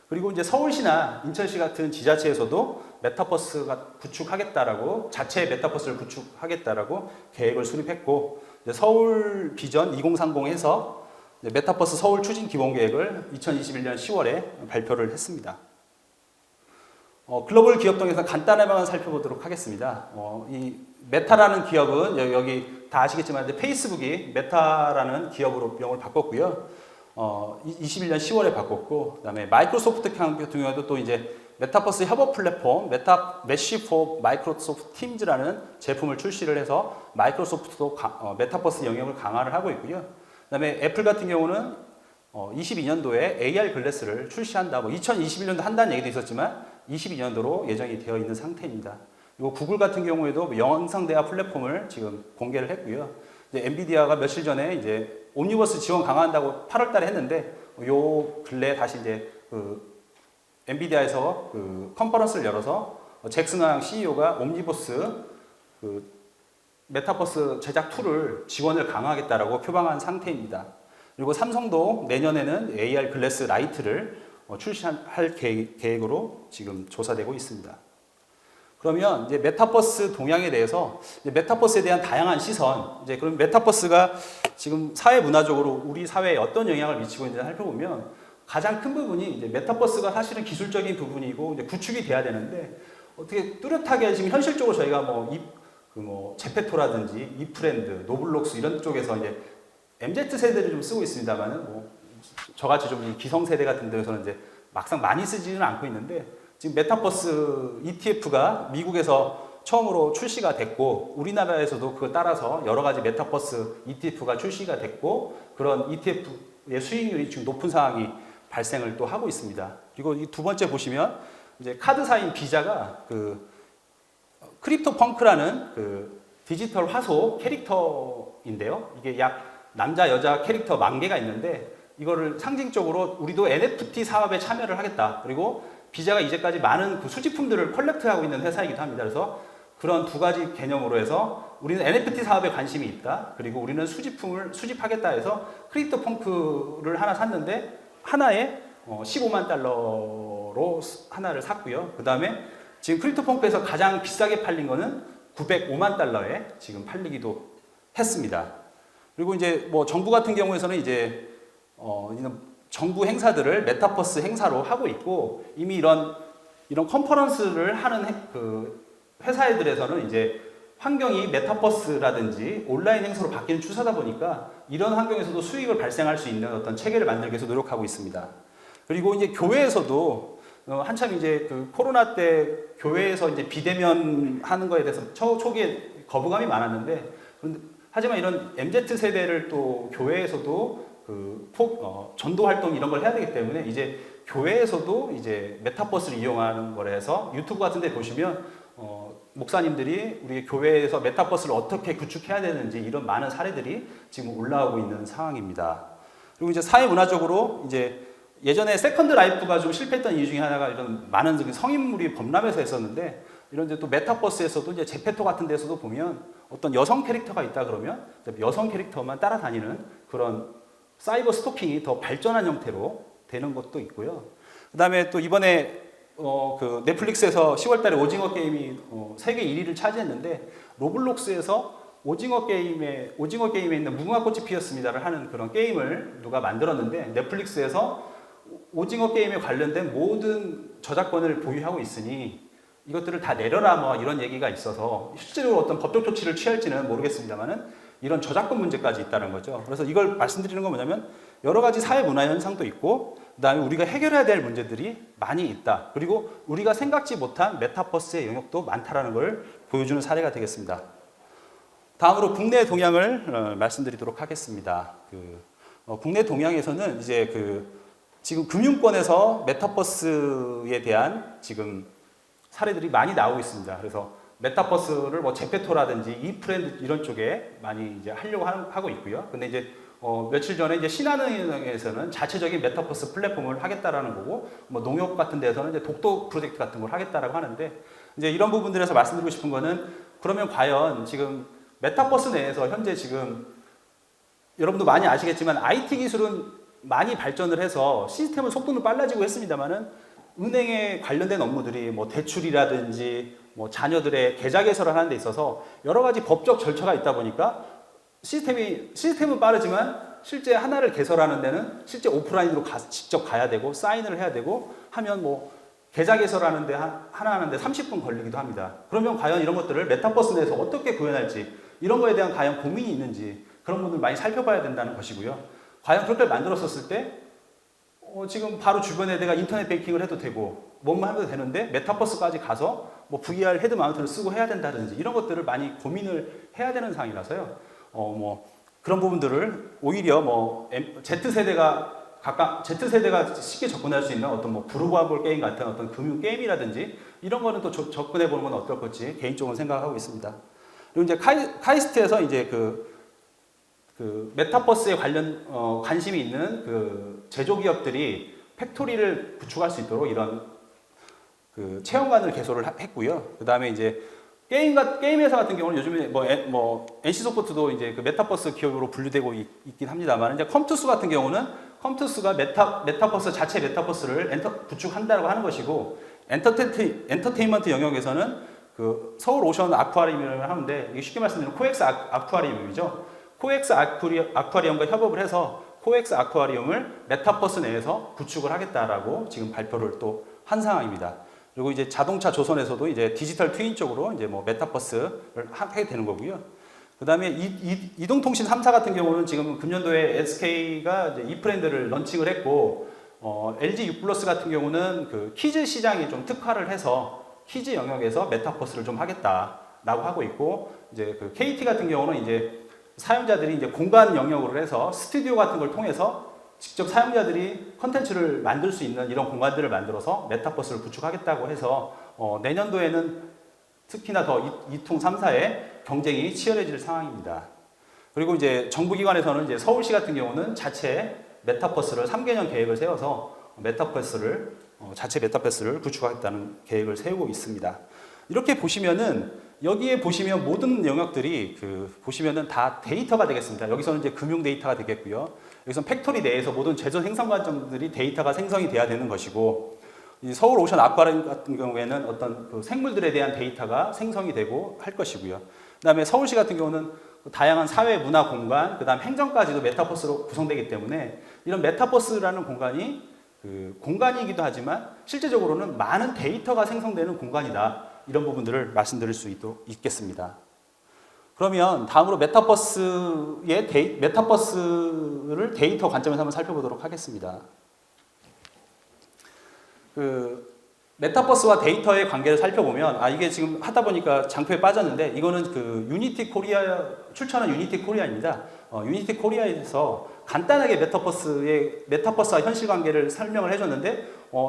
그리고 이제 서울시나 인천시 같은 지자체에서도 메타버스가 구축하겠다라고 자체 메타버스를 구축하겠다라고 계획을 수립했고 서울 비전 2030에서 메타버스 서울 추진 기본 계획을 2021년 10월에 발표를 했습니다. 글로벌 기업 등에서 간단하게만 살펴보도록 하겠습니다. 이 메타라는 기업은 여기 다 아시겠지만 페이스북이 메타라는 기업으로 명을 바꿨고요. 21년 10월에 바꿨고, 그다음에 마이크로소프트 같은 경우에도 또 이제 메타버스 협업 플랫폼 메시 포 마이크로소프트 팀즈라는 제품을 출시를 해서 마이크로소프트도 메타버스 영역을 강화를 하고 있고요. 그다음에 애플 같은 경우는 22년도에 AR 글래스를 출시한다. 2021년도 한다는 얘기도 있었지만 22년도로 예정이 되어 있는 상태입니다. 그리고 구글 같은 경우에도 영상 대화 플랫폼을 지금 공개를 했고요. 이제 엔비디아가 며칠 전에 이제 옴니버스 지원 강화한다고 8월 달에 했는데 요 근래 다시 이제 엔비디아에서 컨퍼런스를 열어서 잭슨 CEO가 옴니버스 메타버스 제작 툴을 지원을 강화하겠다라고 표방한 상태입니다. 그리고 삼성도 내년에는 AR 글래스 라이트를 출시할 계획으로 지금 조사되고 있습니다. 그러면 이제 메타버스 동향에 대해서 메타버스에 대한 다양한 시선, 그럼 메타버스가 지금 사회 문화적으로 우리 사회에 어떤 영향을 미치고 있는지 살펴보면 가장 큰 부분이 이제 메타버스가 사실은 기술적인 부분이고 이제 구축이 돼야 되는데 어떻게 뚜렷하게 지금 현실적으로 저희가 제페토라든지 이프랜드, 노블록스 이런 쪽에서 이제 MZ 세대를 좀 쓰고 있습니다만은 저같이 좀 기성 세대 같은 데서는 이제 막상 많이 쓰지는 않고 있는데 지금 메타버스 ETF가 미국에서 처음으로 출시가 됐고 우리나라에서도 그걸 따라서 여러 가지 메타버스 ETF가 출시가 됐고 그런 ETF의 수익률이 지금 높은 상황이 발생을 또 하고 있습니다. 그리고 이 두 번째 보시면 이제 카드사인 비자가 크립토 펑크라는 디지털 화소 캐릭터인데요. 이게 약 남자 여자 캐릭터 10,000개가 있는데 이거를 상징적으로 우리도 NFT 사업에 참여를 하겠다. 그리고 비자가 이제까지 많은 수집품들을 컬렉트하고 있는 회사이기도 합니다. 그래서 그런 두 가지 개념으로 해서 우리는 NFT 사업에 관심이 있다. 그리고 우리는 수집품을 수집하겠다 해서 크립토 펑크를 하나 샀는데 하나에 15만 달러로 하나를 샀고요. 그 다음에 지금 크립토 펑크에서 가장 비싸게 팔린 거는 905만 달러에 지금 팔리기도 했습니다. 그리고 이제 정부 같은 경우에서는 이제 정부 행사들을 메타버스 행사로 하고 있고 이미 이런 컨퍼런스를 하는 회사들에서는 이제 환경이 메타버스라든지 온라인 행사로 바뀌는 추세다 보니까 이런 환경에서도 수익을 발생할 수 있는 어떤 체계를 만들기 위해서 노력하고 있습니다. 그리고 이제 교회에서도 한참 이제 그 코로나 때 교회에서 이제 비대면 하는 거에 대해서 초기에 거부감이 많았는데, 하지만 이런 MZ 세대를 또 교회에서도 전도 활동 이런 걸 해야 되기 때문에 이제 교회에서도 이제 메타버스를 이용하는 거라 해서 유튜브 같은 데 보시면 목사님들이 우리 교회에서 메타버스를 어떻게 구축해야 되는지 이런 많은 사례들이 지금 올라오고 있는 상황입니다. 그리고 이제 사회문화적으로 이제 예전에 세컨드 라이프가 좀 실패했던 이유 중에 하나가 이런 많은 성인물이 범람해서 했었는데, 이런 이제 또 메타버스에서도 이제 제페토 같은 데서도 보면 어떤 여성 캐릭터가 있다 그러면 여성 캐릭터만 따라다니는 그런 사이버 스토킹이 더 발전한 형태로 되는 것도 있고요. 그 다음에 또 이번에 그 넷플릭스에서 10월달에 오징어 게임이 세계 1위를 차지했는데, 로블록스에서 오징어 게임에 있는 무궁화꽃이 피었습니다를 하는 그런 게임을 누가 만들었는데, 넷플릭스에서 오징어 게임에 관련된 모든 저작권을 보유하고 있으니 이것들을 다 내려라 뭐 이런 얘기가 있어서 실제로 어떤 법적 조치를 취할지는 모르겠습니다만은 이런 저작권 문제까지 있다는 거죠. 그래서 이걸 말씀드리는 건 뭐냐면 여러 가지 사회 문화 현상도 있고, 그다음에 우리가 해결해야 될 문제들이 많이 있다. 그리고 우리가 생각지 못한 메타버스의 영역도 많다라는 걸 보여주는 사례가 되겠습니다. 다음으로 국내 동향을 말씀드리도록 하겠습니다. 국내 동향에서는 이제 지금 금융권에서 메타버스에 대한 지금 사례들이 많이 나오고 있습니다. 그래서 메타버스를 뭐 제페토라든지 이프렌드 이런 쪽에 많이 이제 하려고 하고 있고요. 근데 이제 며칠 전에 이제 신한은행에서는 자체적인 메타버스 플랫폼을 하겠다라는 거고, 뭐 농협 같은 데서는 이제 독도 프로젝트 같은 걸 하겠다라고 하는데, 이제 이런 부분들에서 말씀드리고 싶은 거는, 그러면 과연 지금 메타버스 내에서 현재 지금 여러분도 많이 아시겠지만 IT 기술은 많이 발전을 해서 시스템은 속도는 빨라지고 했습니다만은 은행에 관련된 업무들이 뭐 대출이라든지 뭐 자녀들의 계좌 개설을 하는 데 있어서 여러 가지 법적 절차가 있다 보니까 시스템은 빠르지만 실제 하나를 개설하는 데는 실제 오프라인으로 직접 가야 되고 사인을 해야 되고 하면 뭐 계좌 개설하는데 하나 하는데 30분 걸리기도 합니다. 그러면 과연 이런 것들을 메타버스 내에서 어떻게 구현할지, 이런 거에 대한 과연 고민이 있는지 그런 부분을 많이 살펴봐야 된다는 것이고요. 과연 그렇게 만들었었을 때 지금 바로 주변에 내가 인터넷 뱅킹을 해도 되고 뭐만 해도 되는데 메타버스까지 가서 뭐 VR 헤드 마운트를 쓰고 해야 된다든지 이런 것들을 많이 고민을 해야 되는 상황이라서요. 뭐 그런 부분들을 오히려 뭐 Z세대가 쉽게 접근할 수 있는 어떤 뭐 브루버블 게임 같은 어떤 금융 게임이라든지 이런 거는 또 접근해 보는 건 어떨 것지 개인적으로 생각하고 있습니다. 그리고 이제 카이스트에서 이제 그 메타버스에 관심이 있는 제조기업들이 팩토리를 구축할 수 있도록 이런 체험관을 개설을 했고요. 그 다음에 이제 게임 회사 같은 경우는 요즘에 NC소프트도 이제 메타버스 기업으로 분류되고 있긴 합니다만, 이제 컴투스 같은 경우는 컴투스가 메타버스 자체 메타버스를 구축한다고 하는 것이고, 엔터테인먼트 영역에서는 서울 오션 아쿠아리움을 하는데, 이게 쉽게 말씀드리면 코엑스 아쿠아리움이죠. 코엑스 아쿠아리움과 협업을 해서 코엑스 아쿠아리움을 메타버스 내에서 구축을 하겠다라고 지금 발표를 또 한 상황입니다. 그리고 이제 자동차 조선에서도 이제 디지털 트윈 쪽으로 이제 뭐 메타버스를 하게 되는 거고요. 그 다음에 이동통신 3사 같은 경우는 지금 금년도에 SK가 이제 이프랜드를 런칭을 했고, LG U+ 같은 경우는 키즈 시장에 좀 특화를 해서 키즈 영역에서 메타버스를 좀 하겠다라고 하고 있고, 이제 KT 같은 경우는 이제 사용자들이 이제 공간 영역으로 해서 스튜디오 같은 걸 통해서 직접 사용자들이 컨텐츠를 만들 수 있는 이런 공간들을 만들어서 메타버스를 구축하겠다고 해서 내년도에는 특히나 더 이통 3사의 경쟁이 치열해질 상황입니다. 그리고 이제 정부기관에서는 이제 서울시 같은 경우는 자체 메타버스를 3개년 계획을 세워서 자체 메타버스를 구축하겠다는 계획을 세우고 있습니다. 이렇게 보시면은 여기에 보시면 모든 영역들이 보시면은 다 데이터가 되겠습니다. 여기서는 이제 금융 데이터가 되겠고요. 여기서는 팩토리 내에서 모든 제조 생산 과정들이 데이터가 생성이 돼야 되는 것이고, 서울 오션 아쿠아리움 같은 경우에는 어떤 생물들에 대한 데이터가 생성이 되고 할 것이고요. 그다음에 서울시 같은 경우는 다양한 사회 문화 공간, 그다음 행정까지도 메타버스로 구성되기 때문에 이런 메타버스라는 공간이 공간이기도 하지만 실제적으로는 많은 데이터가 생성되는 공간이다. 이런 부분들을 말씀드릴 수 있겠습니다. 그러면 다음으로 메타버스를 데이터 관점에서 한번 살펴보도록 하겠습니다. 메타버스와 데이터의 관계를 살펴보면 이게 지금 하다 보니까 장표에 빠졌는데 이거는 유니티 코리아 출처는 유니티 코리아입니다. 유니티 코리아에서 간단하게 메타버스와 현실 관계를 설명을 해줬는데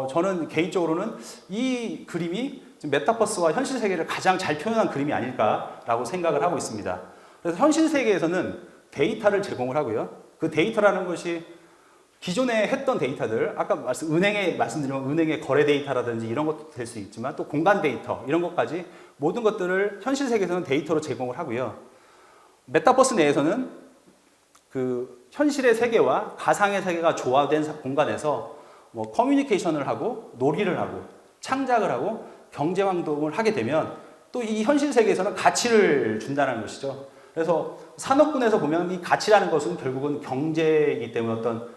저는 개인적으로는 이 그림이 메타버스와 현실 세계를 가장 잘 표현한 그림이 아닐까라고 생각을 하고 있습니다. 그래서 현실 세계에서는 데이터를 제공을 하고요. 그 데이터라는 것이 기존에 했던 데이터들, 아까 말씀드린 은행의 거래 데이터라든지 이런 것도 될 수 있지만 또 공간 데이터 이런 것까지 모든 것들을 현실 세계에서는 데이터로 제공을 하고요. 메타버스 내에서는 현실의 세계와 가상의 세계가 조화된 공간에서 커뮤니케이션을 하고 놀이를 하고 창작을 하고 경제 활동을 하게 되면 또 이 현실 세계에서는 가치를 준다는 것이죠. 그래서 산업군에서 보면 이 가치라는 것은 결국은 경제이기 때문에 어떤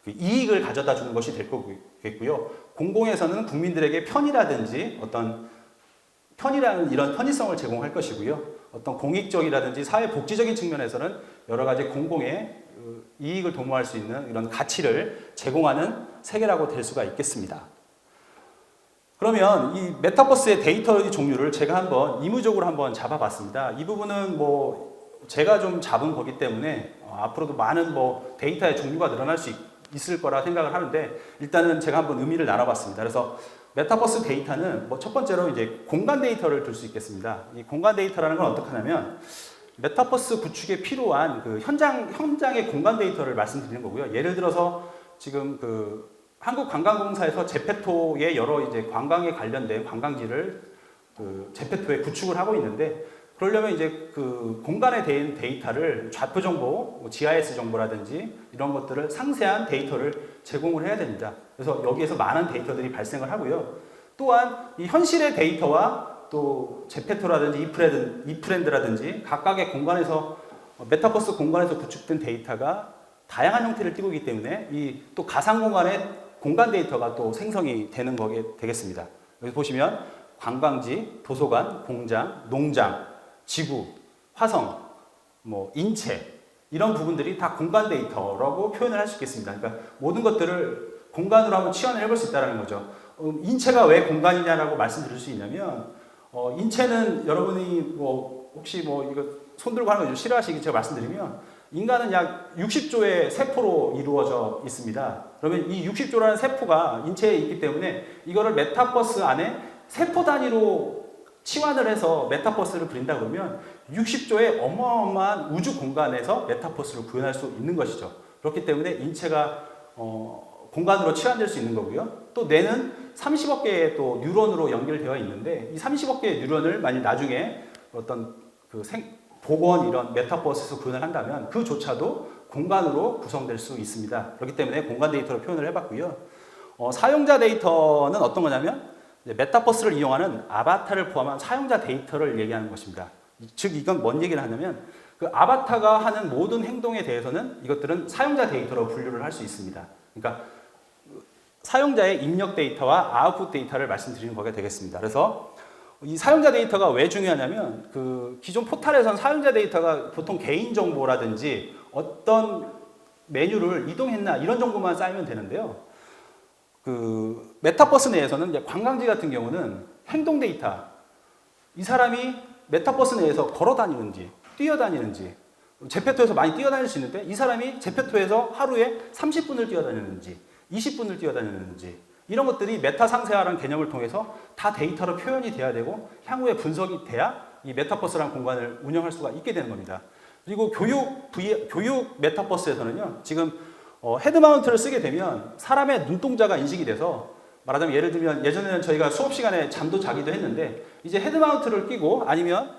이익을 가져다 주는 것이 될 거겠고요. 공공에서는 국민들에게 편의라든지 편이라는 이런 편의성을 제공할 것이고요. 어떤 공익적이라든지 사회복지적인 측면에서는 여러 가지 공공의 이익을 도모할 수 있는 이런 가치를 제공하는 세계라고 될 수가 있겠습니다. 그러면 이 메타버스의 데이터의 종류를 제가 한번 임의적으로 한번 잡아봤습니다. 이 부분은 제가 좀 잡은 거기 때문에 앞으로도 많은 데이터의 종류가 늘어날 수 있을 거라 생각을 하는데 일단은 제가 한번 의미를 나눠봤습니다. 그래서 메타버스 데이터는 첫 번째로 이제 공간 데이터를 들 수 있겠습니다. 이 공간 데이터라는 건 어떻게 하냐면 메타버스 구축에 필요한 현장의 공간 데이터를 말씀드리는 거고요. 예를 들어서 지금 한국관광공사에서 제페토의 여러 이제 관광에 관련된 관광지를 제페토에 구축을 하고 있는데 그러려면 이제 공간에 대한 데이터를 좌표 정보, GIS 정보라든지 이런 것들을 상세한 데이터를 제공을 해야 됩니다. 그래서 여기에서 많은 데이터들이 발생을 하고요. 또한 이 현실의 데이터와 또 제페토라든지 이프랜드라든지 각각의 공간에서 메타버스 공간에서 구축된 데이터가 다양한 형태를 띠고 있기 때문에 이 또 가상 공간의 공간 데이터가 또 생성이 되는 거게 되겠습니다. 여기 보시면 관광지, 도서관, 공장, 농장, 지구, 화성, 인체 이런 부분들이 다 공간 데이터라고 표현을 할 수 있겠습니다. 그러니까 모든 것들을 공간으로 한번 치환을 해볼 수 있다는 거죠. 인체가 왜 공간이냐라고 말씀드릴 수 있냐면 인체는 여러분이 혹시 이거 손 들고 하는 거 좀 싫어하시기 제가 말씀드리면 인간은 약 60조의 세포로 이루어져 있습니다. 그러면 이 60조라는 세포가 인체에 있기 때문에 이거를 메타버스 안에 세포 단위로 치환을 해서 메타버스를 그린다 그러면 60조의 어마어마한 우주 공간에서 메타버스를 구현할 수 있는 것이죠. 그렇기 때문에 인체가 공간으로 치환될 수 있는 거고요. 또 뇌는 30억 개의 또 뉴런으로 연결되어 있는데 이 30억 개의 뉴런을 만약 나중에 어떤 복원 이런 메타버스에서 구현을 한다면 그조차도 공간으로 구성될 수 있습니다. 그렇기 때문에 공간 데이터로 표현을 해봤고요. 사용자 데이터는 어떤 거냐면 메타버스를 이용하는 아바타를 포함한 사용자 데이터를 얘기하는 것입니다. 즉 이건 뭔 얘기를 하냐면 아바타가 하는 모든 행동에 대해서는 이것들은 사용자 데이터로 분류를 할 수 있습니다. 그러니까 사용자의 입력 데이터와 아웃풋 데이터를 말씀드리는 거게 되겠습니다. 그래서 이 사용자 데이터가 왜 중요하냐면 기존 포탈에서는 사용자 데이터가 보통 개인 정보라든지 어떤 메뉴를 이동했나 이런 정보만 쌓이면 되는데요. 메타버스 내에서는 이제 관광지 같은 경우는 행동 데이터, 이 사람이 메타버스 내에서 걸어 다니는지 뛰어다니는지 제페토에서 많이 뛰어다닐 수 있는데 이 사람이 제페토에서 하루에 30분을 뛰어다녔는지 20분을 뛰어다녔는지 이런 것들이 메타 상세화라는 개념을 통해서 다 데이터로 표현이 돼야 되고 향후에 분석이 돼야 이 메타버스라는 공간을 운영할 수가 있게 되는 겁니다. 그리고 교육 메타버스에서는요, 지금 헤드마운트를 쓰게 되면 사람의 눈동자가 인식이 돼서 말하자면 예를 들면 예전에는 저희가 수업 시간에 잠도 자기도 했는데 이제 헤드마운트를 끼고 아니면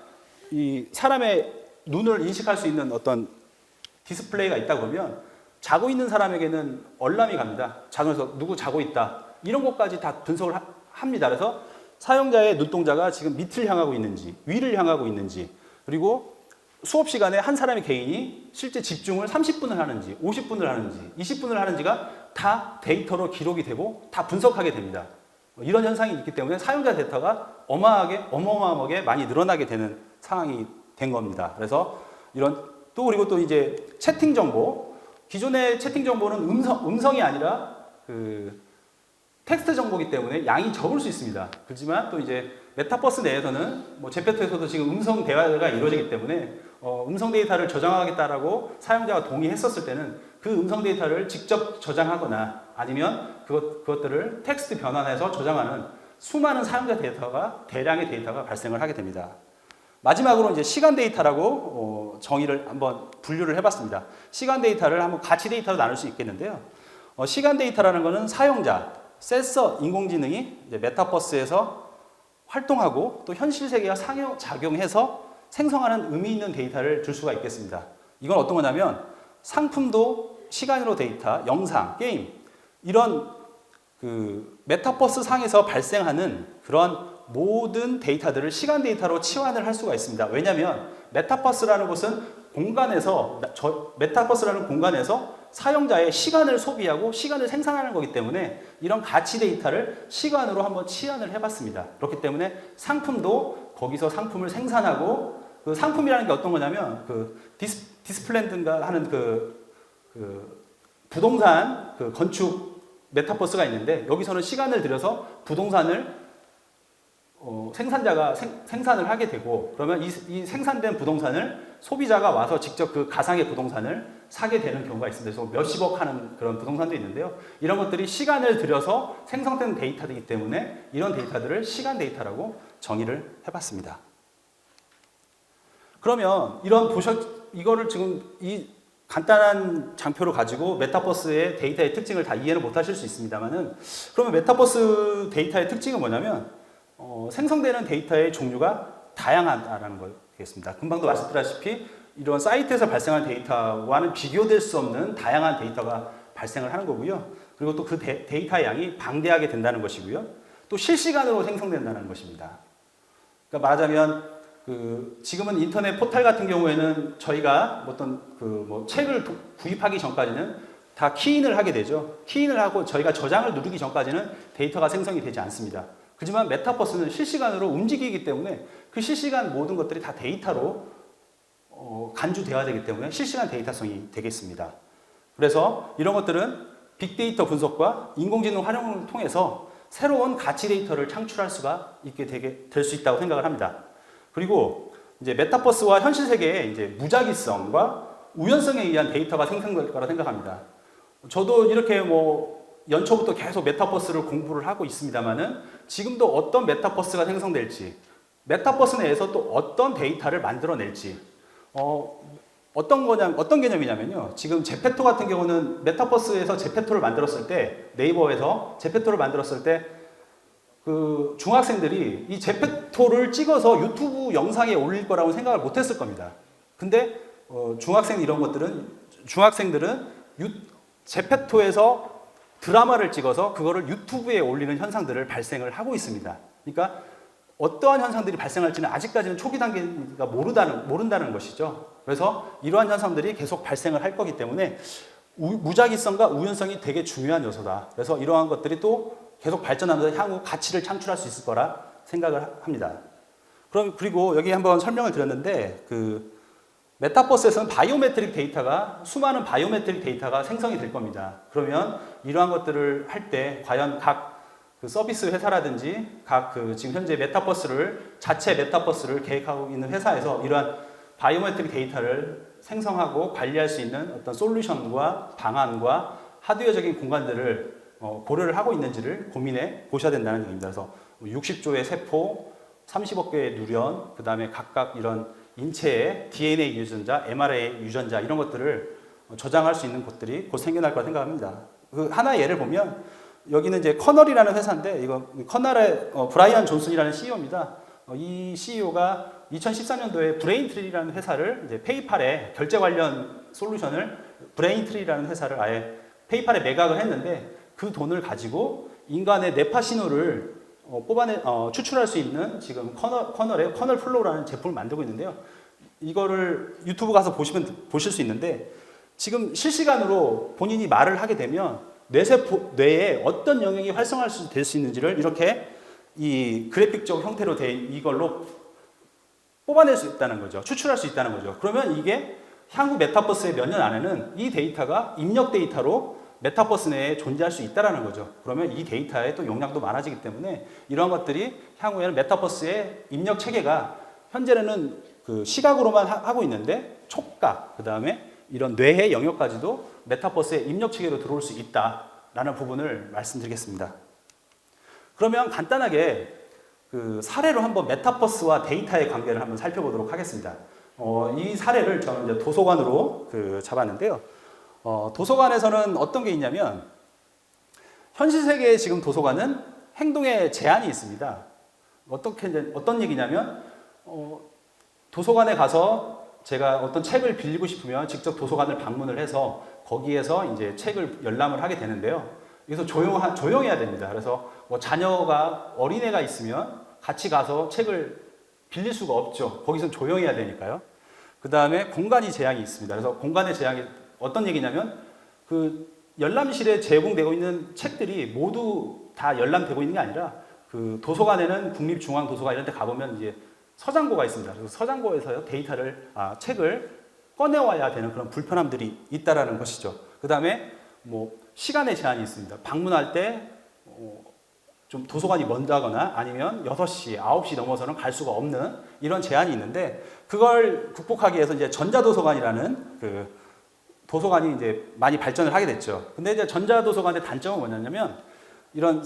이 사람의 눈을 인식할 수 있는 어떤 디스플레이가 있다 보면 자고 있는 사람에게는 알람이 갑니다. 자면서 누구 자고 있다. 이런 것까지 다 분석을 합니다. 그래서 사용자의 눈동자가 지금 밑을 향하고 있는지 위를 향하고 있는지 그리고 수업 시간에 한 사람의 개인이 실제 집중을 30분을 하는지 50분을 하는지 20분을 하는지가 다 데이터로 기록이 되고 다 분석하게 됩니다. 이런 현상이 있기 때문에 사용자 데이터가 어마어마하게 많이 늘어나게 되는 상황이 된 겁니다. 그래서 이런 또 그리고 또 이제 채팅 정보, 기존의 채팅 정보는 음성이 아니라 그 텍스트 정보이기 때문에 양이 적을 수 있습니다. 그렇지만 또 이제 메타버스 내에서는 뭐 제페토에서도 지금 음성 대화가 이루어지기 때문에 음성 데이터를 저장하겠다라고 사용자가 동의했었을 때는 그 음성 데이터를 직접 저장하거나 아니면 그것들을 텍스트 변환해서 저장하는 수많은 사용자 데이터가 대량의 데이터가 발생을 하게 됩니다. 마지막으로 이제 시간 데이터라고 정의를 한번 분류를 해봤습니다. 시간 데이터를 한번 가치 데이터로 나눌 수 있겠는데요. 시간 데이터라는 것은 사용자, 센서, 인공지능이 이제 메타버스에서 활동하고 또 현실 세계와 상호작용해서 생성하는 의미 있는 데이터를 줄 수가 있겠습니다. 이건 어떤 거냐면 상품도 시간으로 데이터, 영상, 게임 이런 그 메타버스 상에서 발생하는 그런 모든 데이터들을 시간 데이터로 치환을 할 수가 있습니다. 왜냐하면 메타버스라는 공간에서 사용자의 시간을 소비하고 시간을 생산하는 거기 때문에 이런 가치 데이터를 시간으로 한번 치환을 해봤습니다. 그렇기 때문에 상품도 거기서 상품을 생산하고 그 상품이라는 게 어떤 거냐면 그 디스플랜드인가 하는 그 부동산 그 건축 메타버스가 있는데 여기서는 시간을 들여서 부동산을 생산자가 생산을 하게 되고 그러면 이 생산된 부동산을 소비자가 와서 직접 그 가상의 부동산을 사게 되는 경우가 있습니다. 그래서 몇십억 하는 그런 부동산도 있는데요. 이런 것들이 시간을 들여서 생성된 데이터이기 때문에 이런 데이터들을 시간 데이터라고 정의를 해봤습니다. 그러면 이거를 지금 이 간단한 장표를 가지고 메타버스의 데이터의 특징을 다 이해를 못 하실 수 있습니다만은 그러면 메타버스 데이터의 특징은 뭐냐면 생성되는 데이터의 종류가 다양하다는 거겠습니다. 금방도 말씀드렸다시피 이런 사이트에서 발생한 데이터와는 비교될 수 없는 다양한 데이터가 발생을 하는 거고요. 그리고 또 그 데이터의 양이 방대하게 된다는 것이고요. 또 실시간으로 생성된다는 것입니다. 그러니까 말하자면 지금은 인터넷 포털 같은 경우에는 저희가 어떤 책을 구입하기 전까지는 다 키인을 하게 되죠. 키인을 하고 저희가 저장을 누르기 전까지는 데이터가 생성이 되지 않습니다. 하지만 메타버스는 실시간으로 움직이기 때문에 그 실시간 모든 것들이 다 데이터로 간주되어야 되기 때문에 실시간 데이터성이 되겠습니다. 그래서 이런 것들은 빅데이터 분석과 인공지능 활용을 통해서 새로운 가치 데이터를 창출할 수가 있게 될 수 있다고 생각을 합니다. 그리고 이제 메타버스와 현실 세계의 이제 무작위성과 우연성에 의한 데이터가 생성될 거라 생각합니다. 저도 이렇게 연초부터 계속 메타버스를 공부를 하고 있습니다만은 지금도 어떤 메타버스가 생성될지, 메타버스 내에서 또 어떤 데이터를 만들어낼지, 어떤 개념이냐면요. 지금 제페토 같은 경우는 메타버스에서 제페토를 만들었을 때, 네이버에서 제페토를 만들었을 때, 그 중학생들이 이 제페토를 찍어서 유튜브 영상에 올릴 거라고 생각을 못 했을 겁니다. 근데 중학생들은 제페토에서 드라마를 찍어서 그거를 유튜브에 올리는 현상들을 발생을 하고 있습니다. 그러니까 어떠한 현상들이 발생할지는 아직까지는 초기 단계가 모른다는 것이죠. 그래서 이러한 현상들이 계속 발생을 할 거기 때문에 무작위성과 우연성이 되게 중요한 요소다. 그래서 이러한 것들이 또 계속 발전하면서 향후 가치를 창출할 수 있을 거라 생각을 합니다. 그리고 여기 한번 설명을 드렸는데 메타버스에서는 수많은 바이오메트릭 데이터가 생성이 될 겁니다. 그러면 이러한 것들을 할 때 과연 각 서비스 회사라든지 지금 현재 자체 메타버스를 계획하고 있는 회사에서 이러한 바이오메트릭 데이터를 생성하고 관리할 수 있는 어떤 솔루션과 방안과 하드웨어적인 공간들을 고려를 하고 있는지를 고민해 보셔야 된다는 얘기입니다. 그래서 60조의 세포, 30억 개의 누련, 그 다음에 각각 이런 인체의 DNA 유전자, MRA 유전자 이런 것들을 저장할 수 있는 곳들이 곧 생겨날 거라 생각합니다. 하나의 예를 보면 여기는 이제 커널이라는 회사인데 커널의 브라이언 존슨이라는 CEO입니다. 이 CEO가 2014년도에 브레인트리라는 회사를 이제 페이팔의 결제 관련 솔루션을 브레인트리라는 회사를 아예 페이팔에 매각을 했는데 그 돈을 가지고 인간의 뇌파 신호를 추출할 수 있는 지금 커널의 커널 플로우라는 제품을 만들고 있는데요. 이거를 유튜브 가서 보실 수 있는데 지금 실시간으로 본인이 말을 하게 되면 뇌에 어떤 영역이 활성화될 수 있는지를 이렇게 이 그래픽적 형태로 된 이걸로 뽑아낼 수 있다는 거죠. 추출할 수 있다는 거죠. 그러면 이게 향후 메타버스의 몇 년 안에는 이 데이터가 입력 데이터로 메타버스 내에 존재할 수 있다는 거죠. 그러면 이 데이터의 또 용량도 많아지기 때문에 이러한 것들이 향후에는 메타버스의 입력 체계가 현재는 그 시각으로만 하고 있는데 촉각, 그 다음에 이런 뇌의 영역까지도 메타버스의 입력 체계로 들어올 수 있다라는 부분을 말씀드리겠습니다. 그러면 간단하게 그 사례로 한번 메타버스와 데이터의 관계를 한번 살펴보도록 하겠습니다. 이 사례를 저는 이제 도서관으로 잡았는데요. 도서관에서는 어떤 게 있냐면 현실 세계의 지금 도서관은 행동에 제한이 있습니다. 어떤 얘기냐면 도서관에 가서 제가 어떤 책을 빌리고 싶으면 직접 도서관을 방문을 해서 거기에서 이제 책을 열람을 하게 되는데요. 여기서 조용해야 됩니다. 그래서 뭐 자녀가 어린애가 있으면 같이 가서 책을 빌릴 수가 없죠. 거기서 조용해야 되니까요. 그 다음에 공간이 제약이 있습니다. 그래서 공간의 제약이 어떤 얘기냐면 그 열람실에 제공되고 있는 책들이 모두 다 열람되고 있는 게 아니라 그 도서관에는 국립중앙도서관 이런 데 가보면 이제 서장고가 있습니다. 그래서 서장고에서 책을 꺼내와야 되는 그런 불편함들이 있다라는 것이죠. 그 다음에 뭐 시간의 제한이 있습니다. 방문할 때 좀 도서관이 먼다거나 아니면 6시, 9시 넘어서는 갈 수가 없는 이런 제한이 있는데 그걸 극복하기 위해서 이제 전자도서관이라는 그 도서관이 이제 많이 발전을 하게 됐죠. 근데 이제 전자도서관의 단점은 뭐냐면 이런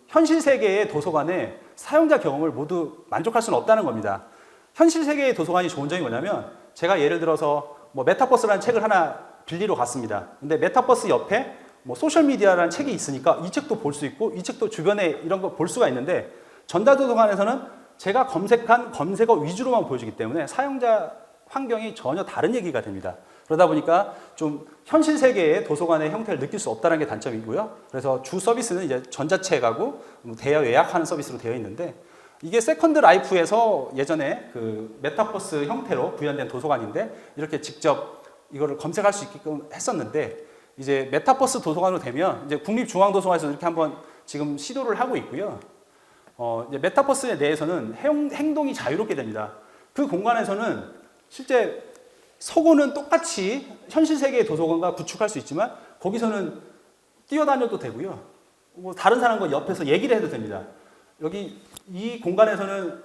현실 세계의 도서관의 사용자 경험을 모두 만족할 수는 없다는 겁니다. 현실 세계의 도서관이 좋은 점이 뭐냐면 제가 예를 들어서 뭐 메타버스라는 책을 하나 빌리러 갔습니다. 근데 메타버스 옆에 뭐 소셜미디어라는 책이 있으니까 이 책도 볼 수 있고 이 책도 주변에 이런 거 볼 수가 있는데 전자도서관에서는 제가 검색한 검색어 위주로만 보여주기 때문에 사용자 환경이 전혀 다른 얘기가 됩니다. 그러다 보니까 좀 현실 세계의 도서관의 형태를 느낄 수 없다는 게 단점이고요. 그래서 주 서비스는 이제 전자책하고 대여 예약하는 서비스로 되어 있는데 이게 세컨드 라이프에서 예전에 그 메타버스 형태로 구현된 도서관인데 이렇게 직접 이거를 검색할 수 있게끔 했었는데 이제 메타버스 도서관으로 되면 이제 국립중앙도서관에서 이렇게 한번 지금 시도를 하고 있고요. 이제 메타버스 내에서는 행동이 자유롭게 됩니다. 그 공간에서는 실제 서고는 똑같이 현실 세계의 도서관과 구축할 수 있지만 거기서는 뛰어다녀도 되고요. 뭐 다른 사람과 옆에서 얘기를 해도 됩니다. 여기 이 공간에서는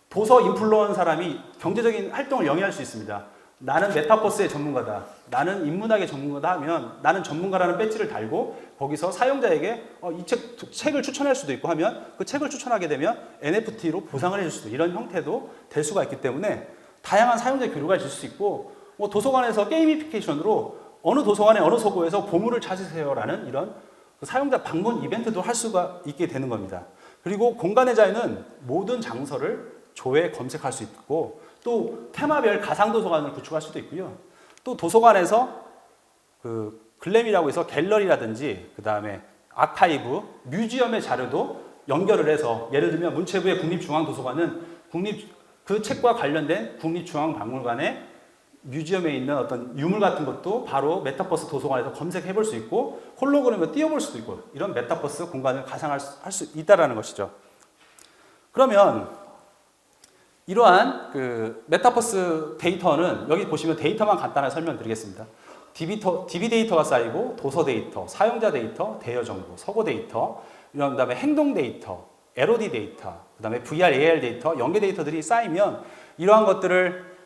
도서 인플루언서 사람이 경제적인 활동을 영위할 수 있습니다. 나는 메타버스의 전문가다. 나는 인문학의 전문가다 하면 나는 전문가라는 배지를 달고 거기서 사용자에게 이 책을 추천할 수도 있고 하면 그 책을 추천하게 되면 NFT로 보상을 해줄 수도 이런 형태도 될 수가 있기 때문에 다양한 사용자 교류가 있을 수 있고 뭐 도서관에서 게이미피케이션으로 어느 도서관에 어느 서고에서 보물을 찾으세요라는 이런 사용자 방문 이벤트도 할 수가 있게 되는 겁니다. 그리고 공간의 자유는 모든 장소를 조회 검색할 수 있고 또 테마별 가상도서관을 구축할 수도 있고요. 또 도서관에서 그 글램이라고 해서 갤러리라든지 그 다음에 아카이브, 뮤지엄의 자료도 연결을 해서 예를 들면 문체부의 국립중앙도서관은 그 책과 관련된 국립중앙박물관의 뮤지엄에 있는 어떤 유물 같은 것도 바로 메타버스 도서관에서 검색해 볼 수 있고 홀로그램을 띄워볼 수도 있고 이런 메타버스 공간을 가상할 수 있다는 것이죠. 그러면 이러한 그 메타버스 데이터는 여기 보시면 데이터만 간단하게 설명드리겠습니다. DB 데이터가 쌓이고 도서 데이터, 사용자 데이터, 대여 정보, 서고 데이터, 이런 다음에 행동 데이터, LOD 데이터, 그 다음에 VR, AR 데이터, 연계 데이터들이 쌓이면 이러한 것들을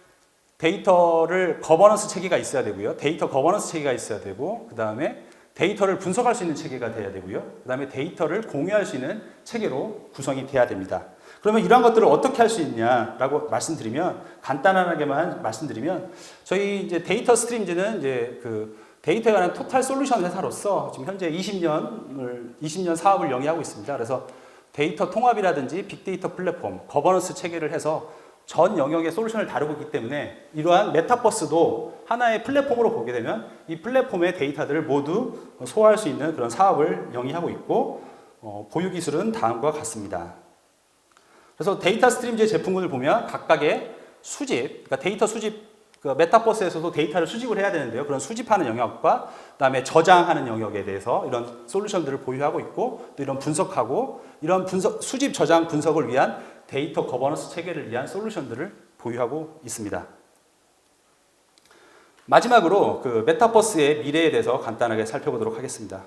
데이터를 거버넌스 체계가 있어야 되고요. 데이터 거버넌스 체계가 있어야 되고 그 다음에 데이터를 분석할 수 있는 체계가 돼야 되고요. 그 다음에 데이터를 공유할 수 있는 체계로 구성이 돼야 됩니다. 그러면 이러한 것들을 어떻게 할 수 있냐라고 말씀드리면 간단하게만 말씀드리면 저희 이제 데이터 스트림즈는 이제 그 데이터에 관한 토탈 솔루션 회사로서 지금 현재 20년 사업을 영위하고 있습니다. 그래서 데이터 통합이라든지 빅데이터 플랫폼, 거버넌스 체계를 해서 전 영역의 솔루션을 다루고 있기 때문에 이러한 메타버스도 하나의 플랫폼으로 보게 되면 이 플랫폼의 데이터들을 모두 소화할 수 있는 그런 사업을 영위하고 있고 보유 기술은 다음과 같습니다. 그래서 데이터 스트림즈의 제품군을 보면 각각의 수집, 그러니까 데이터 수집, 그 메타버스에서도 데이터를 수집을 해야 되는데요. 그런 수집하는 영역과 그다음에 저장하는 영역에 대해서 이런 솔루션들을 보유하고 있고 또 이런 분석하고 이런 수집, 저장, 분석을 위한 데이터 거버넌스 체계를 위한 솔루션들을 보유하고 있습니다. 마지막으로 그 메타버스의 미래에 대해서 간단하게 살펴보도록 하겠습니다.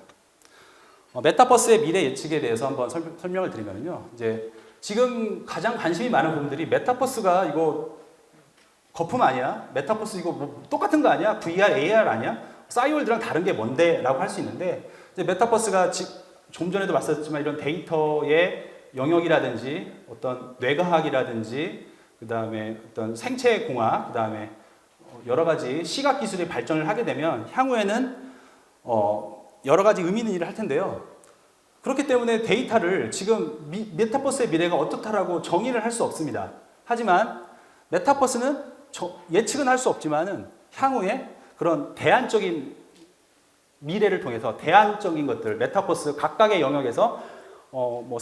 메타버스의 미래 예측에 대해서 한번 설명을 드리면요. 이제 지금 가장 관심이 많은 부분들이 메타버스가 이거 거품 아니야? 메타버스 이거 뭐 똑같은 거 아니야? VR, AR 아니야? 싸이월드랑 다른 게 뭔데? 라고 할 수 있는데 이제 메타버스가 좀 전에도 말씀드렸지만 이런 데이터의 영역이라든지 어떤 뇌과학이라든지 그 다음에 어떤 생체공학, 그 다음에 여러 가지 시각 기술의 발전을 하게 되면 향후에는 여러 가지 의미 있는 일을 할 텐데요. 그렇기 때문에 데이터를 지금 메타버스의 미래가 어떻다라고 정의를 할 수 없습니다. 하지만 메타버스는 예측은 할 수 없지만은 향후에 그런 대안적인 미래를 통해서 대안적인 것들, 메타버스 각각의 영역에서 뭐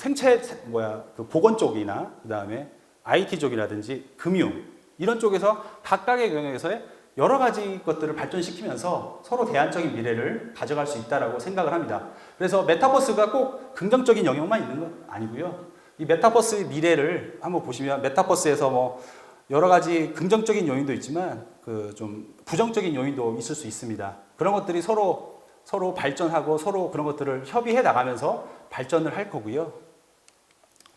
그 보건 쪽이나 그 다음에 IT 쪽이라든지 금융 이런 쪽에서 각각의 영역에서의 여러 가지 것들을 발전시키면서 서로 대안적인 미래를 가져갈 수 있다라고 생각을 합니다. 그래서 메타버스가 꼭 긍정적인 영역만 있는 건 아니고요. 이 메타버스의 미래를 한번 보시면 메타버스에서 뭐 여러 가지 긍정적인 요인도 있지만 그 좀 부정적인 요인도 있을 수 있습니다. 그런 것들이 서로 발전하고 서로 그런 것들을 협의해 나가면서 발전을 할 거고요.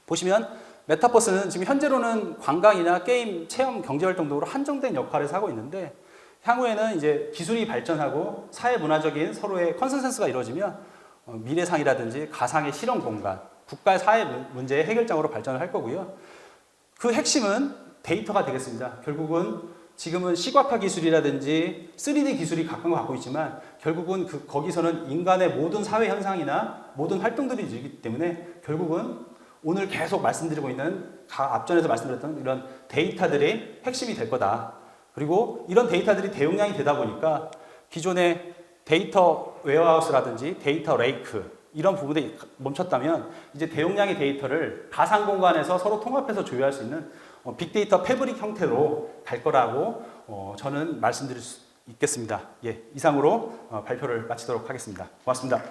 보시면 메타버스는 지금 현재로는 관광이나 게임, 체험, 경제활동 등으로 한정된 역할을 하고 있는데 향후에는 이제 기술이 발전하고 사회 문화적인 서로의 컨센서스가 이루어지면 미래상이라든지 가상의 실험 공간, 국가의 사회 문제의 해결장으로 발전을 할 거고요. 그 핵심은 데이터가 되겠습니다. 결국은 지금은 시각화 기술이라든지 3D 기술이 각광을 받고 있지만 결국은 거기서는 인간의 모든 사회 현상이나 모든 활동들이 있기 때문에 결국은 오늘 계속 말씀드리고 있는 앞전에서 말씀드렸던 이런 데이터들의 핵심이 될 거다. 그리고 이런 데이터들이 대용량이 되다 보니까 기존의 데이터 웨어하우스라든지 데이터 레이크 이런 부분에 멈췄다면 이제 대용량의 데이터를 가상 공간에서 서로 통합해서 조율할 수 있는 빅데이터 패브릭 형태로 갈 거라고 저는 말씀드릴 수 있겠습니다. 예, 이상으로 발표를 마치도록 하겠습니다. 고맙습니다.